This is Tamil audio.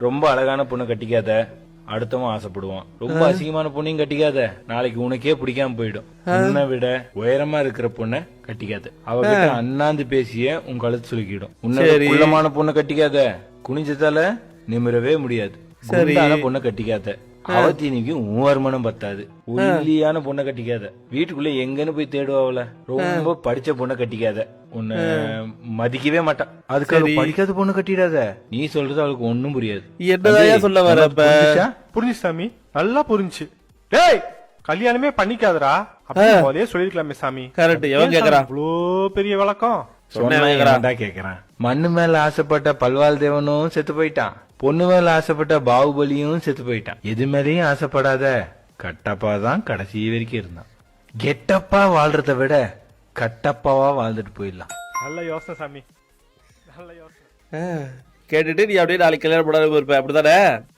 ரொம்ப அழகான பொண்ணு கட்டிக்காத, அடுத்தவன் ஆசைப்படுவான். ரொம்ப அசிங்கமான பொண்ணையும் கட்டிக்காத, நாளைக்கு உனக்கே பிடிக்காம போயிடும். உன்னை விட உயரமா இருக்கிற பொண்ணை கட்டிக்காத, அவகிட்ட அண்ணாந்து பேசிய உன் கழுத்து சுலுக்கிடும். உன்னை குள்ளமான பொண்ணை கட்டிக்காத, குனிஞ்சதால நிமிரவே முடியாது. குண்டான பொண்ணை கட்டிக்காத, அவத்தினிக்கு உன் வருமானம் பத்தாது. ஒல்லியான பொண்ணை கட்டிக்காத, வீட்டுக்குள்ள எங்கன்னு போய் தேடுவாவல. ரொம்ப படிச்ச பொண்ணை கட்டிக்காத, உன்னை மதிக்கவே மாட்டான். அதுக்காக படிக்காத பொண்ணு கட்டிடாத. நீ சொல்றது அவளுக்கு ஒண்ணும் புரியாது. என்னதான் சொல்ல வர? புரிஞ்சு சாமி, நல்லா புரிஞ்சு. டேய், கல்யாணமே பண்ணிக்காதரா அப்படியே சொல்லிருக்கலாமே சாமி. கரெக்ட். எவன் கேக்குறான் இவ்வளோ பெரிய விளக்கம்? சொன்னா கேக்குறான். மண்ணு மேல ஆசைப்பட்ட பல்வாள் தேவனும் செத்து போயிட்டான். பொண்ணு மேல ஆசைப்பட்ட பாகுபலியும் செத்து போயிட்டான். எது மேலேயும் ஆசைப்படாத, கட்டப்பா தான் கடைசி வரைக்கும் இருந்தான். கெட்டப்பா வாழ்றத விட கட்டப்பாவா வாழ்ந்துட்டு போயிடலாம். நல்ல யோசனை சாமி, நல்ல யோசனை. கேட்டுட்டு நீ அப்படியே நாளைக்கு கல்யாணம் போடாம இருப்ப, அப்படித்தானே?